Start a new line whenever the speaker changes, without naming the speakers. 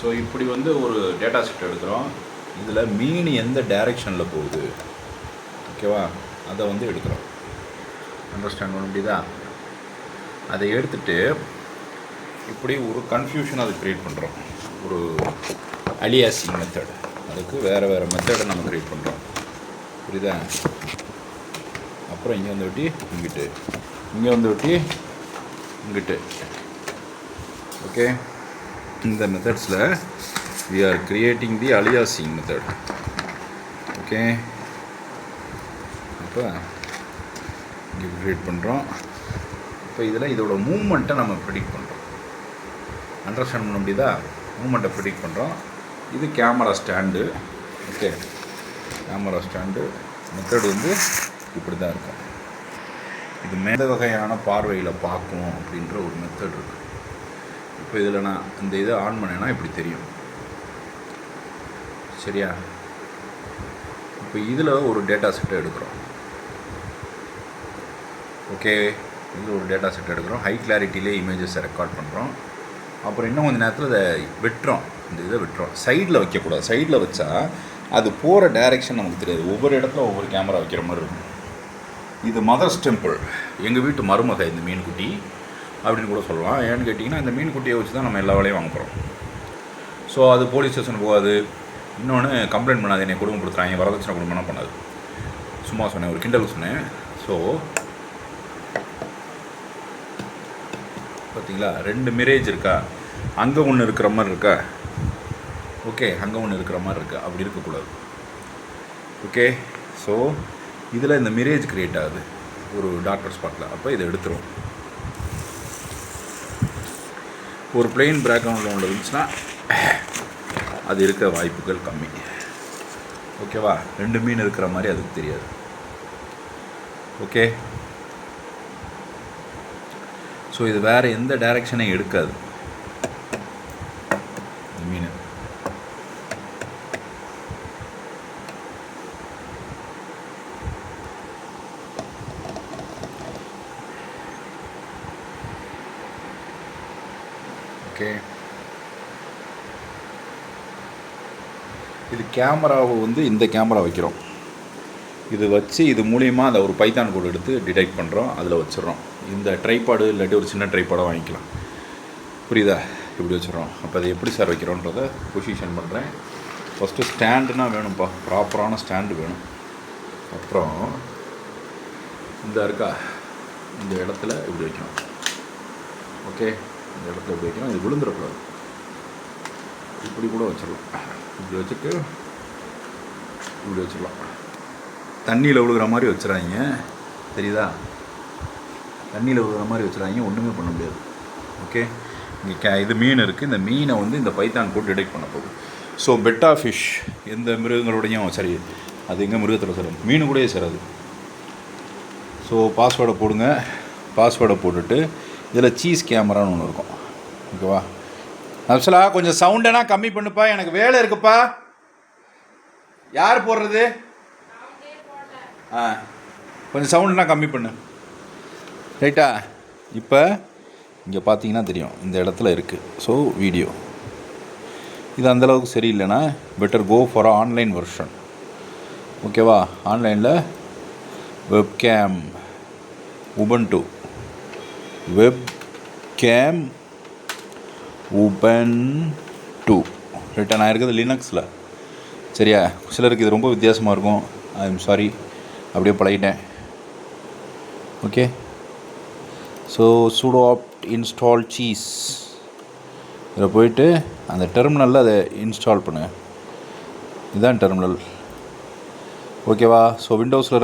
So இப்படி வந்து ஒரு டேட்டா செட் எடுக்கிறோம். இதில் மீன் எந்த டைரெக்ஷனில் போகுது, ஓகேவா, அதை வந்து எடுக்கிறோம். அண்டர்ஸ்டாண்ட் பண்ண முடியுதா? அதை எடுத்துகிட்டு இப்படி ஒரு கன்ஃபியூஷன் அதை க்ரியேட் பண்ணுறோம். ஒரு அலியாசிங் மெத்தட், அதுக்கு வேறு வேறு மெத்தடை நம்ம க்ரியேட் பண்ணுறோம். புரியுதா? அப்புறம் இங்கே வந்து வெட்டி இங்கிட்டு, இங்கே வந்து வெட்டி இங்கிட்டு. ஓகே, இந்த மெத்தட்ஸில் we are creating the aliasing method. Okay, அப்போ இங்கே க்ரியேட் பண்ணுறோம். இப்போ இதில் இதோட மூமெண்ட்டை நம்ம ப்ரிடிக்ட் பண்ணுறோம். அண்டர்ஸ்டாண்ட் பண்ண முடியுதா? மூமெண்ட்டை ப்ரிடிக்ட் பண்ணுறோம். இது camera stand. Okay, camera stand method வந்து இப்படி தான் இருக்கும். இது மேல வகையான பார்வையில் பார்க்கும் அப்படின்ற ஒரு மெத்தட் இருக்குது. இப்போ இதில் நான் இந்த இதை ஆன் பண்ணேன்னா இப்படி தெரியும். சரியா? இப்போ இதில் ஒரு டேட்டா செட்டை எடுக்கிறோம். ஓகே, இதில் ஒரு டேட்டா செட் எடுக்கிறோம். ஹை கிளாரிட்டியிலே இமேஜஸை ரெக்கார்ட் பண்ணுறோம். அப்புறம் இன்னும் கொஞ்சம் நேரத்தில் இதை வெட்டுறோம். இந்த இதை வெட்டுறோம். சைடில் வைக்கக்கூடாது. சைடில் வச்சா அது போகிற டைரெக்ஷன் நமக்கு தெரியாது. ஒவ்வொரு இடத்துல ஒவ்வொரு கேமரா வைக்கிற மாதிரி இருக்கும். இது மதர்ஸ் டெம்பிள், எங்கள் வீட்டு மருமக இந்த மீன்குட்டி அப்படின்னு கூட சொல்லலாம். ஏன்னு கேட்டிங்கன்னா இந்த மீன்குட்டியை வச்சு தான் நம்ம எல்லா வேலையும் வாங்க போகிறோம். ஸோ அது போலீஸ் ஸ்டேஷன் போகாது. இன்னொன்று கம்ப்ளைண்ட் பண்ணாது, என்னை குடும்பப்படுத்துகிறாங்க, வரதட்சணை குடும்பம்லாம் பண்ணாது. சும்மா சொன்னேன், ஒரு கிண்டல் சொன்னேன். ஸோ பார்த்தீங்களா, 2 மிரேஜ் இருக்கா, அங்கே ஒன்று இருக்கிற மாதிரி இருக்கா, ஓகே, அங்கே ஒன்று இருக்கிற மாதிரி இருக்கா, அப்படி இருக்கக்கூடாது. ஓகே, ஸோ இதில் இந்த மிரேஜ் க்ரியேட் ஆகுது ஒரு டாக்டர் ஸ்பாட்டில். அப்போ இதை எடுத்துரும். ஒரு பிளெயின் பேக்ரவுண்டில் ஒன்று இருந்துச்சுன்னா அது இருக்க வாய்ப்புகள் கம்மி. ஓகேவா? 2 மீன் இருக்கிற மாதிரி அதுக்கு தெரியாது. ஓகே, ஸோ இது வேறு எந்த டைரெக்ஷனையும் எடுக்காது மீன். ஓகே, இது கேமராவை வந்து இந்த கேமரா வைக்கிறோம். இது வச்சு இது மூலிமா அதை ஒரு பைத்தான் கோடு எடுத்து டிடெக்ட் பண்ணுறோம், அதில் வச்சிடறோம். இந்த ட்ரைபாடு இல்லாட்டி ஒரு சின்ன ட்ரைபாடாக வாங்கிக்கலாம். புரியுதா? இப்படி வச்சிடறோம். அப்போ அதை எப்படி சார் வைக்கிறோன்றதை பொசிஷன் பண்ணுறேன். ஃபஸ்ட்டு ஸ்டாண்டுனா வேணும்ப்பா, ப்ராப்பரான ஸ்டாண்டு வேணும். அப்புறம் இந்த இருக்கா, இந்த இடத்துல இப்படி வைக்கணும். ஓகே, இந்த இடத்துல இப்படி வைக்கணும். இது விழுந்துடக்கூடாது. இப்படி கூட வச்சிடலாம். இப்படி வச்சுட்டு இப்படி வச்சிடலாம். தண்ணியில் விழுகிற மாதிரி வச்சுறாங்க, தெரியுதா? தண்ணியில் விழுகிற மாதிரி வச்சுறாங்க, ஒன்றுமே பண்ண முடியாது. ஓகே, இங்கே இது மீன் இருக்குது. இந்த மீனை வந்து இந்த பைத்தான் போட்டு டிடெக்ட் பண்ண போகுது. ஸோ பெட்டா ஃபிஷ் எந்த மிருகங்களோடையும் சரி, அது எங்கே மிருகத்தில் சேரும், மீன் கூடயே சேராது. ஸோ பாஸ்வேர்டை போடுங்க. பாஸ்வேர்டை போட்டுட்டு இதில் சீஸ் கேமரான்னு ஒன்று இருக்கும். ஓகேவா? அப்சலா, கொஞ்சம் சவுண்டனா கம்மி பண்ணுப்பா, எனக்கு வேலை இருக்குப்பா. யார் போடுறது? கொஞ்சம் சவுண்டுனா கம்மி பண்ணு. ரைட்டா? இப்போ இங்கே பார்த்தீங்கன்னா தெரியும், இந்த இடத்துல இருக்குது. ஸோ வீடியோ இது அந்தளவுக்கு சரியில்லைன்னா better go for online version. ஓகேவா? ஆன்லைனில் வெப்கேம் உபன்டு, வெப்கேம் உபன்டு ரைட்டா? நான் இருக்குது லினக்ஸில். சரியா? சிலருக்கு இது ரொம்ப வித்தியாசமாக இருக்கும். ஐ எம் சாரி, அப்படியே பழகிட்டேன். Okay, so sudo apt install cheese இதில் போயிட்டு அந்த டெர்மினலில் அதை இன்ஸ்டால் பண்ணு. இதுதான் டெர்மினல். ஓகேவா? ஸோ விண்டோஸில்